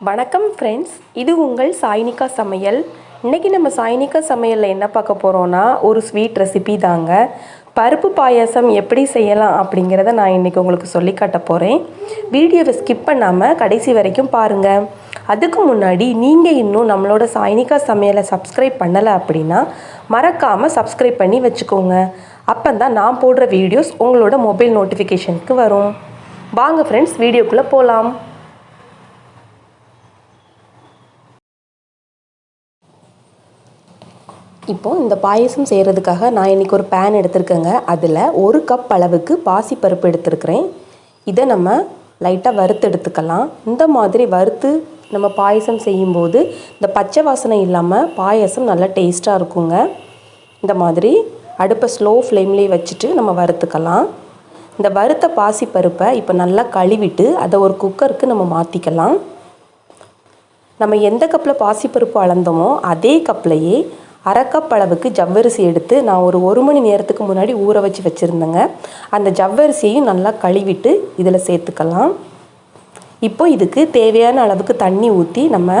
வணக்கம் ஃப்ரெண்ட்ஸ், இது உங்கள் சாய்னிகா சமையல். இன்றைக்கி நம்ம சாய்னிகா சமையலில் என்ன பார்க்க போகிறோன்னா ஒரு ஸ்வீட் ரெசிபி தாங்க. பருப்பு பாயாசம் எப்படி செய்யலாம் அப்படிங்கிறத நான் இன்றைக்கி உங்களுக்கு சொல்லி காட்ட போகிறேன். வீடியோவை ஸ்கிப் பண்ணாமல் கடைசி வரைக்கும் பாருங்கள். அதுக்கு முன்னாடி நீங்கள் இன்னும் நம்மளோட சாய்னிகா சமையலை சப்ஸ்கிரைப் பண்ணலை அப்படின்னா மறக்காமல் சப்ஸ்கிரைப் பண்ணி வச்சுக்கோங்க. அப்போ தான் நான் போடுற வீடியோஸ் உங்களோட மொபைல் நோட்டிஃபிகேஷனுக்கு வரும். வாங்க ஃப்ரெண்ட்ஸ், வீடியோக்குள்ளே போகலாம். இப்போது இந்த பாயசம் செய்கிறதுக்காக நான் இன்றைக்கி ஒரு பேன் எடுத்துருக்கேங்க. அதில் 1 கப் அளவுக்கு பாசிப்பருப்பு எடுத்துருக்கிறேன். இதை நம்ம லைட்டாக வறுத்து எடுத்துக்கலாம். இந்த மாதிரி வறுத்து நம்ம பாயசம் செய்யும்போது இந்த பச்சை வாசனை இல்லாமல் பாயசம் நல்லா டேஸ்ட்டாக இருக்குங்க. இந்த மாதிரி அடுப்பை ஸ்லோ ஃப்ளேம்லேயே வச்சுட்டு நம்ம வறுத்துக்கலாம். இந்த வறுத்த பாசிப்பருப்பை இப்போ நல்லா கழுவிட்டு அதை ஒரு குக்கருக்கு நம்ம மாற்றிக்கலாம். நம்ம எந்த கப்பில் பாசிப்பருப்பு அளந்தோமோ அதே கப்லையே 1/2 கப் அளவுக்கு ஜவ்வரிசி எடுத்து நான் ஒரு 1 மணி நேரத்துக்கு முன்னாடி ஊற வச்சு வச்சுருந்தேங்க. அந்த ஜவ்வரிசியையும் நல்லா கழுவிட்டு இதில் சேர்த்துக்கலாம். இப்போ இதுக்கு தேவையான அளவுக்கு தண்ணி ஊற்றி நம்ம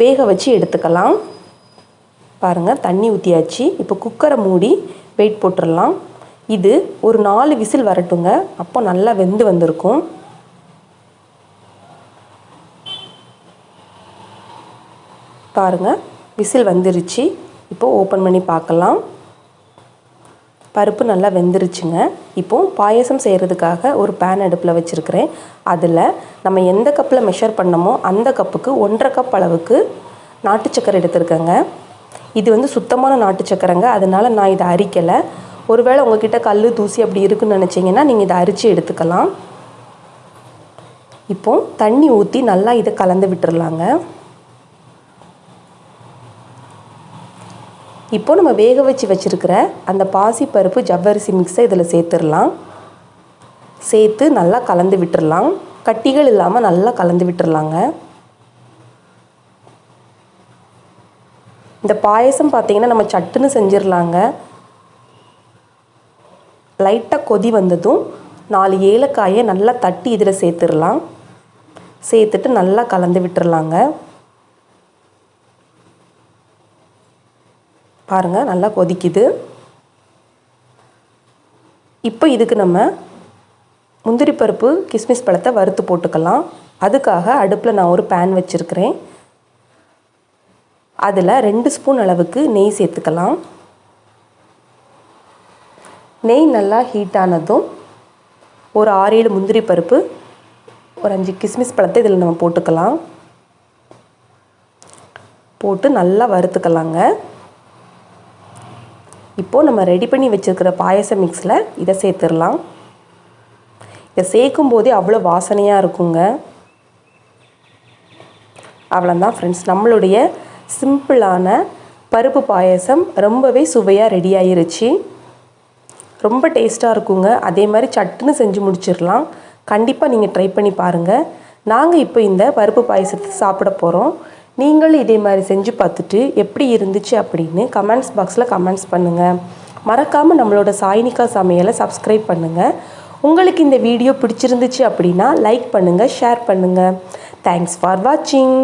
வேக வச்சு எடுத்துக்கலாம். பாருங்கள், தண்ணி ஊற்றியாச்சு. இப்போ குக்கரை மூடி வெயிட் போட்டுடலாம். இது ஒரு 4 விசில் வரட்டுங்க. அப்போ நல்லா வெந்து வந்திருக்கும். பாருங்கள், விசில் வந்துருச்சு. இப்போ ஓப்பன் பண்ணி பார்க்கலாம். பருப்பு நல்லா வெந்துருச்சுங்க. இப்போது பாயசம் செய்கிறதுக்காக ஒரு பேன் அடுப்பில் வச்சுருக்கிறேன். அதில் நம்ம எந்த கப்பில் மெஷர் பண்ணமோ அந்த கப்புக்கு 1/2 கப் அளவுக்கு நாட்டு சக்கரை எடுத்துருக்கேங்க. இது சுத்தமான நாட்டு சக்கரைங்க. அதனால் நான் இதை அரிக்கலை. ஒருவேளை உங்ககிட்ட கல் தூசி அப்படி இருக்குன்னு நினச்சிங்கன்னா நீங்கள் இதை அரித்து எடுத்துக்கலாம். இப்போது தண்ணி ஊற்றி நல்லா இதை கலந்து விட்டுறலாங்க. இப்போ நம்ம வேக வச்சு வச்சுருக்கிற அந்த பாசிப்பருப்பு ஜவ்வரிசி மிக்ஸை இதில் சேர்த்துடலாம். சேர்த்து நல்லா கலந்து விட்டுடலாம். கட்டிகள் இல்லாமல் நல்லா கலந்து விட்டுறலாங்க. இந்த பாயசம் பார்த்திங்கன்னா நம்ம சட்டுன்னு செஞ்சிடலாங்க. லைட்டாக கொதி வந்ததும் 4 ஏலக்காயை நல்லா தட்டி இதில் சேர்த்துடலாம். சேர்த்துட்டு நல்லா கலந்து விட்டுறலாங்க. பாருங்கள், நல்லா கொதிக்குது. இப்போ இதுக்கு நம்ம முந்திரி பருப்பு கிஸ்மிஸ் பழத்தை வறுத்து போட்டுக்கலாம். அதுக்காக அடுப்பில் நான் ஒரு பேன் வச்சுருக்கிறேன். அதில் 2 ஸ்பூன் அளவுக்கு நெய் சேர்த்துக்கலாம். நெய் நல்லா ஹீட் ஆனதும் ஒரு 6-7 முந்திரி பருப்பு, ஒரு 5 கிஸ்மிஸ் பழத்தை இதில் நம்ம போட்டுக்கலாம். போட்டு நல்லா வறுத்துக்கலாங்க. இப்போது நம்ம ரெடி பண்ணி வச்சுருக்கிற பாயச மிக்ஸில் இதை சேர்த்துடலாம். இதை சேர்க்கும் போதே அவ்வளோ வாசனையாக இருக்குங்க. அவ்வளோதான் ஃப்ரெண்ட்ஸ், நம்மளுடைய சிம்பிளான பருப்பு பாயசம் ரொம்பவே சுவையாக ரெடி ஆயிருச்சு. ரொம்ப டேஸ்ட்டாக இருக்குங்க. அதே மாதிரி சட்டுன்னு செஞ்சு முடிச்சிடலாம். கண்டிப்பாக நீங்கள் ட்ரை பண்ணி பாருங்கள். நாங்கள் இப்போ இந்த பருப்பு பாயசத்தை சாப்பிட போகிறோம். நீங்களும் இதே மாதிரி செஞ்சு பார்த்துட்டு எப்படி இருந்துச்சு அப்படின்னு கமெண்ட்ஸ் பாக்ஸில் கமெண்ட்ஸ் பண்ணுங்கள். மறக்காமல் நம்மளோட சாய்னிகா சமையலை சப்ஸ்கிரைப் பண்ணுங்கள். உங்களுக்கு இந்த வீடியோ பிடிச்சிருந்துச்சு அப்படின்னா லைக் பண்ணுங்கள், ஷேர் பண்ணுங்கள். தேங்க்ஸ் ஃபார் வாட்சிங்.